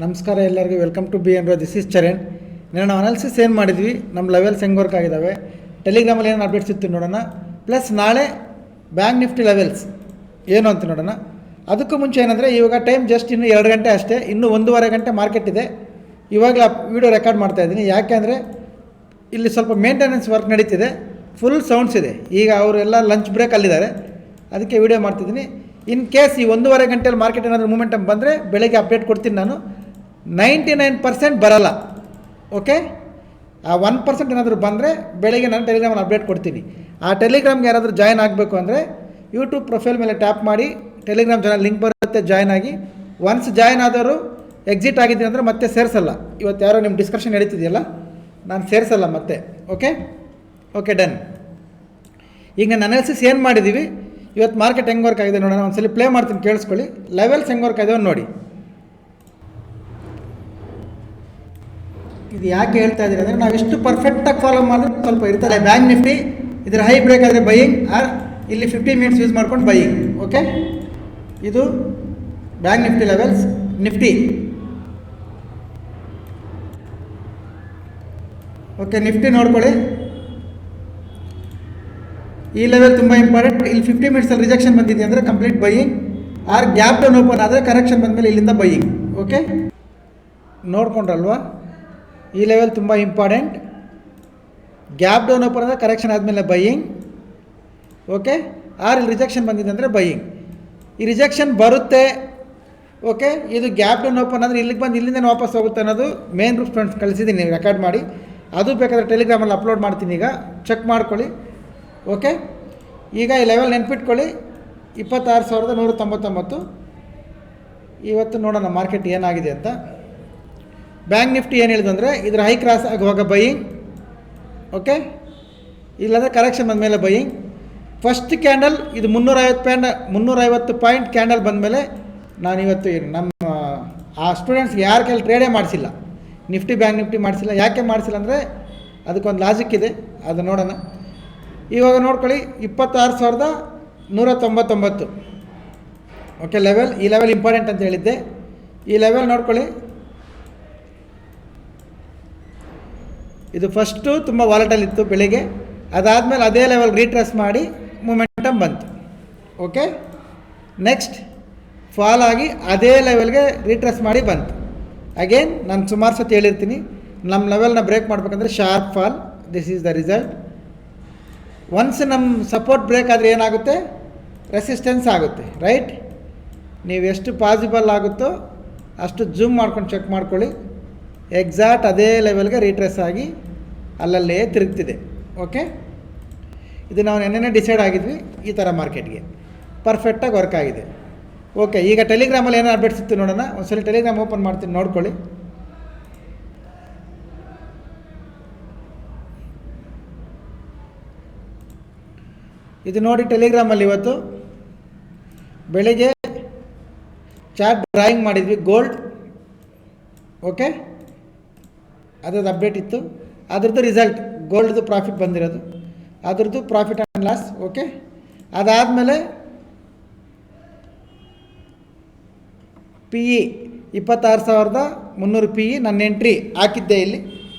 ನಮಸ್ಕಾರ ಎಲ್ಲರಿಗೂ welcome to B N Rao. This is Charan. ನಾವು ಅನಾಲಿಸಿಸ್ ಏನು ಮಾಡಿದ್ವಿ, ನಮ್ಮ ಲೆವೆಲ್ಸ್ ಹೆಂಗೆ ವರ್ಕ್ ಆಗಿದ್ದಾವೆ, ಟೆಲಿಗ್ರಾಮಲ್ಲಿ ಏನು ಅಪ್ಡೇಟ್ಸ್ ಇತ್ತು ನೋಡೋಣ. ಪ್ಲಸ್ ನಾಳೆ ಬ್ಯಾಂಕ್ ನಿಫ್ಟಿ ಲೆವೆಲ್ಸ್ ಏನು ಅಂತ ನೋಡೋಣ. ಅದಕ್ಕೂ ಮುಂಚೆ ಏನಂದರೆ, ಇವಾಗ ಟೈಮ್ ಜಸ್ಟ್ ಇನ್ನೂ 2 ಗಂಟೆ ಅಷ್ಟೇ, ಇನ್ನೂ 1.5 ಗಂಟೆ ಮಾರ್ಕೆಟ್ ಇದೆ. ಇವಾಗಲೇ ವೀಡಿಯೋ ರೆಕಾರ್ಡ್ ಮಾಡ್ತಾಯಿದ್ದೀನಿ. ಯಾಕೆಂದರೆ ಇಲ್ಲಿ ಸ್ವಲ್ಪ ಮೇಂಟೆನೆನ್ಸ್ ವರ್ಕ್ ನಡೀತಿದೆ, ಫುಲ್ ಸೌಂಡ್ಸ್ ಇದೆ. ಈಗ ಅವರೆಲ್ಲ ಲಂಚ್ ಬ್ರೇಕಲ್ಲಿದ್ದಾರೆ, ಅದಕ್ಕೆ ವೀಡಿಯೋ ಮಾಡ್ತಿದ್ದೀನಿ. ಇನ್ ಕೇಸ್ ಈ 1.5 ಗಂಟೆಯಲ್ಲಿ ಮಾರ್ಕೆಟ್ ಏನಾದರೂ ಮೂಮೆಂಟಮ್ ಬಂದರೆ ಬೆಳಗ್ಗೆ ಅಪ್ಡೇಟ್ ಕೊಡ್ತೀನಿ. ನಾನು 99% ಬರಲ್ಲ, ಓಕೆ. ಆ 1% ಏನಾದರೂ ಬಂದರೆ ಬೆಳಗ್ಗೆ ನಾನು ಟೆಲಿಗ್ರಾಮಲ್ಲಿ ಅಪ್ಡೇಟ್ ಕೊಡ್ತೀನಿ. ಆ ಟೆಲಿಗ್ರಾಮ್ಗೆ ಯಾರಾದರೂ ಜಾಯ್ನ್ ಆಗಬೇಕು ಅಂದರೆ ಯೂಟ್ಯೂಬ್ ಪ್ರೊಫೈಲ್ ಮೇಲೆ ಟ್ಯಾಪ್ ಮಾಡಿ ಟೆಲಿಗ್ರಾಮ್ ಚಾನಲ್ ಲಿಂಕ್ ಬರುತ್ತೆ, ಜಾಯ್ನ್ ಆಗಿ. ಒನ್ಸ್ ಜಾಯ್ನ್ ಆದವರು ಎಕ್ಸಿಟ್ ಆಗಿದ್ದೀನಿ ಅಂದರೆ ಮತ್ತೆ ಸೇರಿಸಲ್ಲ. ಇವತ್ತು ಯಾರೋ ನಿಮ್ಮ ಡಿಸ್ಕಷನ್ ನಡೀತಿದೆಯಲ್ಲ, ನಾನು ಸೇರಿಸಲ್ಲ ಮತ್ತೆ, ಓಕೆ ಓಕೆ ಡನ್. ಈಗ ನಾನು ಅನಾಲಿಸಿಸ್ ಏನು ಮಾಡಿದ್ದೀವಿ, ಇವತ್ತು ಮಾರ್ಕೆಟ್ ಹೆಂಗೆ ವರ್ಕ್ ಆಗಿದೆ ನೋಡೋಣ. ಒಂದ್ಸಲ ಪ್ಲೇ ಮಾಡ್ತೀನಿ, ಕೇಳಿಸ್ಕೊಳ್ಳಿ. ಲೆವೆಲ್ಸ್ ಹೆಂಗೆ ವರ್ಕ್ ಆಗಿದೆ ನೋಡಿ. ಇದು ಯಾಕೆ ಹೇಳ್ತಾ ಇದ್ದೀರಿ ಅಂದರೆ, ನಾವು ಎಷ್ಟು ಪರ್ಫೆಕ್ಟಾಗಿ ಫಾಲೋ ಮಾಡಿದ್ರೆ ಸ್ವಲ್ಪ ಇರ್ತದೆ. ಬ್ಯಾಂಕ್ ನಿಫ್ಟಿ ಇದರ ಹೈ ಬ್ರೇಕ್ ಆದರೆ ಬೈಯಿಂಗ್, ಆರ್ ಇಲ್ಲಿ 15 ಮಿನಿಟ್ಸ್ ಯೂಸ್ ಮಾಡ್ಕೊಂಡು ಬೈಯಿಂಗ್, ಓಕೆ. ಇದು Bank Nifty levels. Nifty okay, Nifty ನೋಡ್ಕೊಳ್ಳಿ. ಈ ಲೆವೆಲ್ ತುಂಬ ಇಂಪಾರ್ಟೆಂಟ್. ಇಲ್ಲಿ 50 ಮಿನಿಟ್ಸಲ್ಲಿ ರಿಜೆಕ್ಷನ್ ಬಂದಿದೆ ಅಂದರೆ complete buying, or gap down open ಆದರೆ ಕರೆಕ್ಷನ್ ಬಂದಮೇಲೆ ಇಲ್ಲಿಂದ ಬೈಯಿಂಗ್, ಓಕೆ. ನೋಡ್ಕೊಂಡ್ರಲ್ವಾ, ಈ ಲೆವೆಲ್ ತುಂಬ ಇಂಪಾರ್ಟೆಂಟ್. ಗ್ಯಾಪ್ ಡೌನ್ ಓಪನ್ ಅಂದರೆ ಕರೆಕ್ಷನ್ ಆದಮೇಲೆ ಬೈಯಿಂಗ್, ಓಕೆ. ಆರ್ ಇಲ್ಲಿ ರಿಜೆಕ್ಷನ್ ಬಂದಿದೆ ಅಂದರೆ ಬೈಯಿಂಗ್. ಈ ರಿಜೆಕ್ಷನ್ ಬರುತ್ತೆ, ಓಕೆ. ಇದು ಗ್ಯಾಪ್ ಡೌನ್ ಓಪನ್ ಅಂದರೆ ಇಲ್ಲಿಗೆ ಬಂದು ಇಲ್ಲಿಂದ ವಾಪಸ್ ಹೋಗುತ್ತೆ ಅನ್ನೋದು ಮೇನ್ ರೂಪ್ ಫ್ರೆಂಡ್ಸ್ ಕಳಿಸಿದ್ದೀನಿ, ನೀವು ರೆಕಾರ್ಡ್ ಮಾಡಿ. ಅದು ಬೇಕಾದರೆ ಟೆಲಿಗ್ರಾಮಲ್ಲಿ ಅಪ್ಲೋಡ್ ಮಾಡ್ತೀನಿ, ಈಗ ಚೆಕ್ ಮಾಡ್ಕೊಳ್ಳಿ, ಓಕೆ. ಈಗ ಈ ಲೆವೆಲ್ ನೆನ್ಪಿಟ್ಕೊಳ್ಳಿ, 26,199. ಇವತ್ತು ನೋಡೋಣ ಮಾರ್ಕೆಟ್ ಏನಾಗಿದೆ ಅಂತ. ಬ್ಯಾಂಕ್ ನಿಫ್ಟಿ ಏನು ಹೇಳಿದೆ ಅಂದರೆ, ಇದರ ಹೈ ಕ್ರಾಸ್ ಆಗುವಾಗ ಬೈಯಿಂಗ್, ಓಕೆ. ಇಲ್ಲಾಂದರೆ ಕರೆಕ್ಷನ್ ಬಂದಮೇಲೆ ಬೈಯಿಂಗ್. ಫಸ್ಟ್ ಕ್ಯಾಂಡಲ್ ಇದು 350 ಪಾಯಿಂಟ್ ಕ್ಯಾಂಡಲ್ ಬಂದಮೇಲೆ ನಾನು ಇವತ್ತು ನಮ್ಮ ಆ ಸ್ಟೂಡೆಂಟ್ಸ್ಗೆ ಯಾರ ಕೈಲಿ ಟ್ರೇಡೇ ಮಾಡಿಸಿಲ್ಲ, ನಿಫ್ಟಿ ಬ್ಯಾಂಕ್ ನಿಫ್ಟಿ ಮಾಡಿಸಿಲ್ಲ. ಯಾಕೆ ಮಾಡಿಸಿಲ್ಲ ಅಂದರೆ ಅದಕ್ಕೊಂದು ಲಾಜಿಕ್ ಇದೆ, ಅದು ನೋಡೋಣ. ಇವಾಗ ನೋಡ್ಕೊಳ್ಳಿ, 26,199, ಓಕೆ ಲೆವೆಲ್. ಈ ಲೆವೆಲ್ ಇಂಪಾರ್ಟೆಂಟ್ ಅಂತ ಹೇಳಿದ್ದೆ. ಈ ಲೆವೆಲ್ ನೋಡ್ಕೊಳ್ಳಿ, ಇದು ಫಸ್ಟು ತುಂಬ ವಾಲಟಲ್ ಇತ್ತು ಬೆಳಿಗ್ಗೆ. ಅದಾದಮೇಲೆ ಅದೇ ಲೆವೆಲ್ ರೀಟ್ರೇಸ್ ಮಾಡಿ ಮೂಮೆಂಟಮ್ ಬಂತು, ಓಕೆ. ನೆಕ್ಸ್ಟ್ ಫಾಲ್ ಆಗಿ ಅದೇ ಲೆವೆಲ್ಗೆ ರೀಟ್ರೇಸ್ ಮಾಡಿ ಬಂತು. ಅಗೇನ್ ನಾನು ಸುಮಾರು ಸತಿ ಹೇಳಿರ್ತೀನಿ, ನಮ್ಮ ಲೆವೆಲ್ನ ಬ್ರೇಕ್ ಮಾಡಬೇಕಂದ್ರೆ sharp fall, this is the result. Once ನಮ್ಮ ಸಪೋರ್ಟ್ ಬ್ರೇಕ್ ಆದರೆ ಏನಾಗುತ್ತೆ, ರೆಸಿಸ್ಟೆನ್ಸ್ ಆಗುತ್ತೆ, ರೈಟ್. ನೀವು ಎಷ್ಟು ಪಾಸಿಬಲ್ ಆಗುತ್ತೋ ಅಷ್ಟು ಜೂಮ್ ಮಾಡ್ಕೊಂಡು ಚೆಕ್ ಮಾಡ್ಕೊಳ್ಳಿ. ಎಕ್ಸಾಕ್ಟ್ ಅದೇ ಲೆವೆಲ್ಗೆ ರೀಟ್ರೇಸ್ ಆಗಿ ಅಲ್ಲಲ್ಲೇ ತಿರುಗ್ತಿದೆ, ಓಕೆ. ಇದು ನಾವು ನೆನ್ನೆ ಡಿಸೈಡ್ ಆಗಿದ್ವಿ, ಈ ಥರ ಮಾರ್ಕೆಟ್ಗೆ ಪರ್ಫೆಕ್ಟಾಗಿ ವರ್ಕ್ ಆಗಿದೆ, ಓಕೆ. ಈಗ ಟೆಲಿಗ್ರಾಮಲ್ಲಿ ಏನೋ ಅಪ್ಡೇಟ್ಸ್ ಇತ್ತು ನೋಡೋಣ. ಒಂದ್ಸಲ ಟೆಲಿಗ್ರಾಮ್ ಓಪನ್ ಮಾಡ್ತೀನಿ, ನೋಡ್ಕೊಳ್ಳಿ. ಇದು ನೋಡಿ, ಟೆಲಿಗ್ರಾಮಲ್ಲಿ ಇವತ್ತು ಬೆಳಿಗ್ಗೆ ಚಾರ್ಟ್ ಡ್ರಾಯಿಂಗ್ ಮಾಡಿದ್ವಿ, ಗೋಲ್ಡ್, ಓಕೆ. ಅದ್ರದ್ದು ಅಪ್ಡೇಟ್ ಇತ್ತು, ಅದ್ರದ್ದು ರಿಸಲ್ಟ್, ಗೋಲ್ಡ್ದು ಪ್ರಾಫಿಟ್ ಬಂದಿರೋದು, ಅದ್ರದ್ದು ಪ್ರಾಫಿಟ್ ಆ್ಯಂಡ್ ಲಾಸ್, ಓಕೆ. ಅದಾದಮೇಲೆ ಪಿ ಇ 26,300 ಪಿ ಇ ನನ್ನ ಎಂಟ್ರಿ ಹಾಕಿದ್ದೆ. ಇಲ್ಲಿ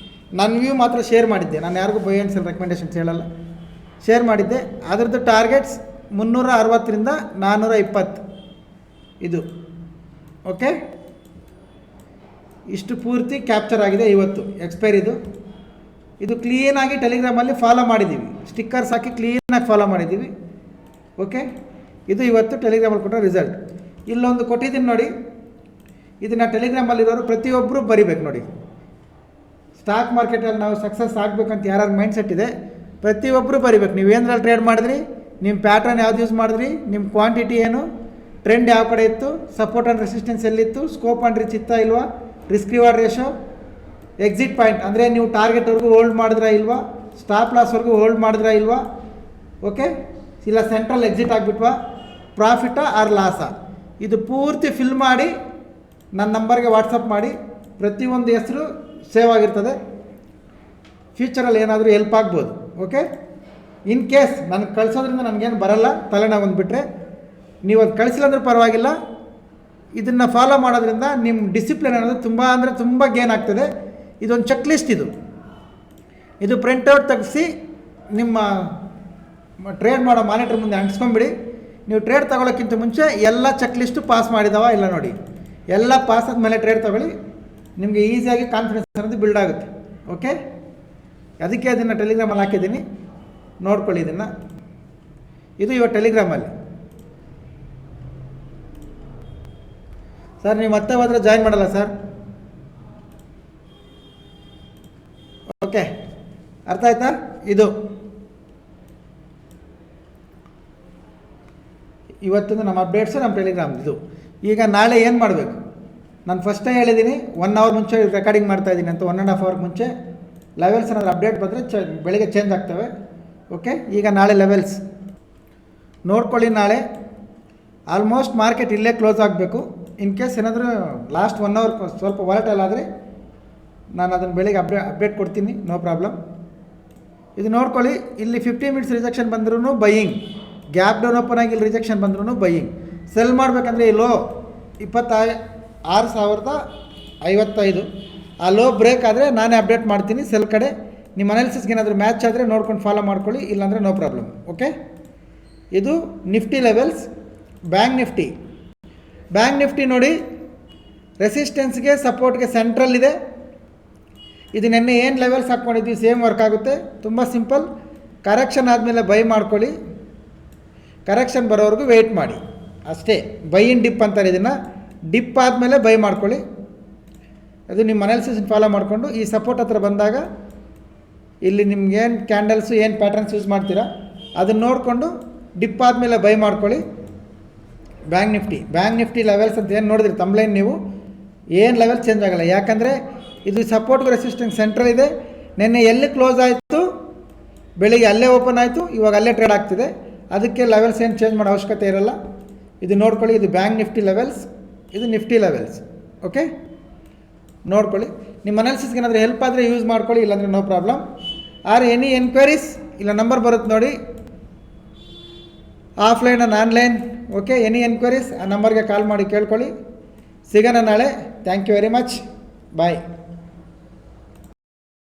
ನನ್ನ ವ್ಯೂ ಮಾತ್ರ ಶೇರ್ ಮಾಡಿದ್ದೆ, ನಾನು ಯಾರಿಗೂ ಬೈ ಆ್ಯಂಡ್ ಸೆಲ್ ರೆಕಮೆಂಡೇಷನ್ಸ್ ಹೇಳಲ್ಲ, ಶೇರ್ ಮಾಡಿದ್ದೆ. ಅದರದ್ದು ಟಾರ್ಗೆಟ್ಸ್ 360ರಿಂದ 420 ಇದು, ಓಕೆ. ಇಷ್ಟು ಪೂರ್ತಿ ಕ್ಯಾಪ್ಚರ್ ಆಗಿದೆ ಇವತ್ತು ಎಕ್ಸ್ಪೈರಿದು. ಇದು ಕ್ಲೀನಾಗಿ ಟೆಲಿಗ್ರಾಮಲ್ಲಿ ಫಾಲೋ ಮಾಡಿದ್ದೀವಿ, ಸ್ಟಿಕ್ಕರ್ಸ್ ಹಾಕಿ ಕ್ಲೀನಾಗಿ ಫಾಲೋ ಮಾಡಿದ್ದೀವಿ, ಓಕೆ. ಇದು ಇವತ್ತು ಟೆಲಿಗ್ರಾಮಲ್ಲಿ ಕೊಟ್ಟೋ ರಿಸಲ್ಟ್. ಇಲ್ಲೊಂದು ಕೊಟ್ಟಿದ್ದೀನಿ ನೋಡಿ, ಇದನ್ನು ಟೆಲಿಗ್ರಾಮಲ್ಲಿರೋರು ಪ್ರತಿಯೊಬ್ಬರು ಬರಿಬೇಕು ನೋಡಿ. ಸ್ಟಾಕ್ ಮಾರ್ಕೆಟಲ್ಲಿ ನಾವು ಸಕ್ಸಸ್ ಆಗಬೇಕಂತ ಯಾರು ಮೈಂಡ್ಸೆಟ್ ಇದೆ, ಪ್ರತಿಯೊಬ್ಬರು ಬರಿಬೇಕು. ನೀವು ಏನರಲ್ಲಿ ಟ್ರೇಡ್ ಮಾಡಿದ್ರಿ, ನಿಮ್ಮ ಪ್ಯಾಟ್ರನ್ ಯಾವ್ದು ಯೂಸ್ ಮಾಡಿದ್ರಿ, ನಿಮ್ಮ ಕ್ವಾಂಟಿಟಿ ಏನು, ಟ್ರೆಂಡ್ ಯಾವ ಕಡೆ ಇತ್ತು, ಸಪೋರ್ಟ್ ಆ್ಯಂಡ್ ರೆಸಿಸ್ಟೆನ್ಸ್ ಎಲ್ಲಿತ್ತು, ಸ್ಕೋಪ್ ಆ್ಯಂಡ್ ರೀಚ್ ಇತ್ತಾ ಇಲ್ವಾ, risk reward ratio, exit point ಅಂದರೆ ನೀವು ಟಾರ್ಗೆಟ್ವರೆಗೂ ಹೋಲ್ಡ್ ಮಾಡಿದ್ರಾ ಇಲ್ವಾ, ಸ್ಟಾಪ್ ಲಾಸ್ವರೆಗೂ ಹೋಲ್ಡ್ ಮಾಡಿದ್ರಾ ಇಲ್ವಾ, ಓಕೆ. ಇಲ್ಲ ಸೆಂಟ್ರಲ್ ಎಕ್ಸಿಟ್ ಆಗಿಬಿಟ್ವಾ, ಪ್ರಾಫಿಟಾ ಆರ್ ಲಾಸಾ, ಇದು ಪೂರ್ತಿ ಫಿಲ್ ಮಾಡಿ ನನ್ನ ನಂಬರ್ಗೆ ವಾಟ್ಸಪ್ ಮಾಡಿ. ಪ್ರತಿಯೊಂದು ಹೆಸರು ಸೇವ್ ಆಗಿರ್ತದೆ, ಫ್ಯೂಚರಲ್ಲಿ ಏನಾದರೂ ಹೆಲ್ಪ್ ಆಗ್ಬೋದು, ಓಕೆ. ಇನ್ ಕೇಸ್ ನನಗೆ ಕಳಿಸೋದ್ರಿಂದ ನನಗೇನು ಬರಲ್ಲ, ತಲೆನೋವು ಬಂದುಬಿಟ್ರೆ ನೀವು ಅದು ಕಳಿಸಿಲ್ಲ ಅಂದ್ರೂ ಪರವಾಗಿಲ್ಲ, ಇದನ್ನು ಫಾಲೋ ಮಾಡೋದ್ರಿಂದ ನಿಮ್ಮ ಡಿಸಿಪ್ಲಿನ್ ಅನ್ನೋದು ತುಂಬ ಅಂದರೆ ತುಂಬ ಗೇನ್ ಆಗ್ತದೆ. ಇದೊಂದು ಚೆಕ್ ಲಿಸ್ಟ್ ಇದು ಪ್ರಿಂಟೌಟ್ ತೆಗೆಸಿ ನಿಮ್ಮ ಟ್ರೇಡ್ ಮಾಡೋ ಮಾನಿಟರ್ ಮುಂದೆ ಅಂಟಿಸ್ಕೊಂಬಿಡಿ. ನೀವು ಟ್ರೇಡ್ ತೊಗೊಳೋಕ್ಕಿಂತ ಮುಂಚೆ ಎಲ್ಲ ಚೆಕ್ ಲಿಸ್ಟು ಪಾಸ್ ಮಾಡಿದಾವ ಇಲ್ಲ ನೋಡಿ, ಎಲ್ಲ ಪಾಸ್ ಆದಮೇಲೆ ಟ್ರೇಡ್ ತೊಗೊಳ್ಳಿ. ನಿಮಗೆ ಈಸಿಯಾಗಿ ಕಾನ್ಫಿಡೆನ್ಸ್ ಅನ್ನೋದು ಬಿಲ್ಡ್ ಆಗುತ್ತೆ. ಓಕೆ, ಅದಕ್ಕೆ ಅದನ್ನು ಟೆಲಿಗ್ರಾಮಲ್ಲಿ ಹಾಕಿದ್ದೀನಿ, ನೋಡ್ಕೊಳ್ಳಿ ಇದನ್ನು. ಇದು ಇವಾಗ ಟೆಲಿಗ್ರಾಮಲ್ಲಿ. ಸರ್ ನೀವು ಮತ್ತೆ ಹೋದರೆ ಜಾಯಿನ್ ಮಾಡಲ್ಲ ಸರ್. ಓಕೆ, ಅರ್ಥ ಆಯ್ತಾ? ಇದು ಇವತ್ತಿನ ನಮ್ಮ ಅಪ್ಡೇಟ್ಸು ನಮ್ಮ ಟೆಲಿಗ್ರಾಮ್ ಇದು. ಈಗ ನಾಳೆ ಏನು ಮಾಡಬೇಕು? ನಾನು ಫಸ್ಟೇ ಹೇಳಿದ್ದೀನಿ 1 ಅವರ್ ಮುಂಚೆ ರೆಕಾರ್ಡಿಂಗ್ ಮಾಡ್ತಾಯಿದ್ದೀನಿ ಅಂತ. 1.5 ಅವರ್ ಮುಂಚೆ ಲೆವೆಲ್ಸ್ ಏನಾದರೂ ಅಪ್ಡೇಟ್ ಬಂದರೆ ಬೆಳಿಗ್ಗೆ ಚೇಂಜ್ ಆಗ್ತವೆ. ಓಕೆ, ಈಗ ನಾಳೆ ಲೆವೆಲ್ಸ್ ನೋಡ್ಕೊಳ್ಳಿ. ನಾಳೆ ಆಲ್ಮೋಸ್ಟ್ ಮಾರ್ಕೆಟ್ ಇಲ್ಲೇ ಕ್ಲೋಸ್ ಆಗಬೇಕು. ಇನ್ ಕೇಸ್ ಏನಾದರೂ ಲಾಸ್ಟ್ 1 ಅವರ್ ಸ್ವಲ್ಪ ವಾಲಟೈಲ್ ಆದರೆ ನಾನು ಅದನ್ನು ಬೆಳಿಗ್ಗೆ ಅಪ್ಡೇಟ್ ಕೊಡ್ತೀನಿ, ನೋ ಪ್ರಾಬ್ಲಮ್. ಇದು ನೋಡ್ಕೊಳ್ಳಿ. ಇಲ್ಲಿ 50 ಮಿನಿಟ್ಸ್ ರಿಜೆಕ್ಷನ್ ಬಂದ್ರೂ ಬೈಯಿಂಗ್, ಗ್ಯಾಪ್ ಡೌನ್ ಓಪನ್ ಆಗಿ ಇಲ್ಲಿ ರಿಜೆಕ್ಷನ್ ಬಂದ್ರೂ ಬೈಯಿಂಗ್. ಸೆಲ್ ಮಾಡಬೇಕಂದ್ರೆ ಈ ಲೋ 26,055 ಆ ಲೋ ಬ್ರೇಕ್ ಆದರೆ ನಾನೇ ಅಪ್ಡೇಟ್ ಮಾಡ್ತೀನಿ ಸೆಲ್ ಕಡೆ. ನಿಮ್ಮ ಅನಾಲಿಸಿಸ್ಗೆ ಏನಾದರೂ ಮ್ಯಾಚ್ ಆದರೆ ನೋಡ್ಕೊಂಡು ಫಾಲೋ ಮಾಡ್ಕೊಳ್ಳಿ, ಇಲ್ಲಾಂದರೆ ನೋ ಪ್ರಾಬ್ಲಮ್. ಓಕೆ, ಇದು ನಿಫ್ಟಿ ಲೆವೆಲ್ಸ್. ಬ್ಯಾಂಕ್ ನಿಫ್ಟಿ ನೋಡಿ, ರೆಸಿಸ್ಟೆನ್ಸ್ಗೆ ಸಪೋರ್ಟ್ಗೆ ಸೆಂಟ್ರಲ್ ಇದೆ. ಇದು ನೆನ್ನೆ ಏನು ಲೆವೆಲ್ಸ್ ಹಾಕ್ಕೊಂಡಿದ್ವಿ ಸೇಮ್ ವರ್ಕ್ ಆಗುತ್ತೆ. ತುಂಬ ಸಿಂಪಲ್. ಕರೆಕ್ಷನ್ ಆದಮೇಲೆ ಬೈ ಮಾಡ್ಕೊಳ್ಳಿ, ಕರೆಕ್ಷನ್ ಬರೋವರೆಗೂ ವೆಯ್ಟ್ ಮಾಡಿ ಅಷ್ಟೇ. ಬೈ ಇನ್ ಡಿಪ್ ಅಂತಾರೆ ಇದನ್ನು. ಡಿಪ್ ಆದಮೇಲೆ ಬೈ ಮಾಡ್ಕೊಳ್ಳಿ. ಅದು ನಿಮ್ಮ ಅನಾಲಿಸಿಸ್ ಫಾಲೋ ಮಾಡಿಕೊಂಡು ಈ ಸಪೋರ್ಟ್ ಹತ್ರ ಬಂದಾಗ ಇಲ್ಲಿ ನಿಮ್ಗೇನು ಕ್ಯಾಂಡಲ್ಸು ಏನು ಪ್ಯಾಟರ್ನ್ಸ್ ಯೂಸ್ ಮಾಡ್ತೀರಾ ಅದನ್ನು ನೋಡಿಕೊಂಡು ಡಿಪ್ ಆದಮೇಲೆ ಬೈ ಮಾಡ್ಕೊಳ್ಳಿ. ಬ್ಯಾಂಕ್ ನಿಫ್ಟಿ ಲೆವೆಲ್ಸ್ ಅಂತ ಏನು ನೋಡಿದ್ರಿ ತಮ್ಲೈನ್ ನೀವು, ಏನು ಲೆವೆಲ್ ಚೇಂಜ್ ಆಗೋಲ್ಲ. ಯಾಕಂದರೆ ಇದು ಸಪೋರ್ಟ್ಗೂ ರೆಸಿಸ್ಟೆನ್ಸ್ ಸೆಂಟ್ರಲ್ ಇದೆ. ನಿನ್ನೆ ಎಲ್ಲಿ ಕ್ಲೋಸ್ ಆಯಿತು, ಬೆಳಿಗ್ಗೆ ಅಲ್ಲೇ ಓಪನ್ ಆಯಿತು, ಇವಾಗ ಅಲ್ಲೇ ಟ್ರೇಡ್ ಆಗ್ತಿದೆ. ಅದಕ್ಕೆ ಲೆವೆಲ್ಸ್ ಏನು ಚೇಂಜ್ ಮಾಡೋ ಅವಶ್ಯಕತೆ ಇರೋಲ್ಲ. ಇದು ನೋಡ್ಕೊಳ್ಳಿ. ಇದು ಬ್ಯಾಂಕ್ ನಿಫ್ಟಿ ಲೆವೆಲ್ಸ್, ಇದು ನಿಫ್ಟಿ ಲೆವೆಲ್ಸ್. ಓಕೆ, ನೋಡ್ಕೊಳ್ಳಿ. ನಿಮ್ಮ ಅನಾಲಿಸಿಸ್ಗೆ ಏನಾದರೂ ಹೆಲ್ಪ್ ಆದರೆ ಯೂಸ್ ಮಾಡ್ಕೊಳ್ಳಿ, ಇಲ್ಲಾಂದರೆ no problem. Or any enquiries ಇಲ್ಲ ನಂಬರ್ ಬರುತ್ತೆ ನೋಡಿ, offline and online. Okay, any enquiries ಆ ನಂಬರ್ಗೆ ಕಾಲ್ ಮಾಡಿ ಕೇಳ್ಕೊಳ್ಳಿ. ಸಿಗೋಣ ನಾಳೆ. Thank you very much. Bye.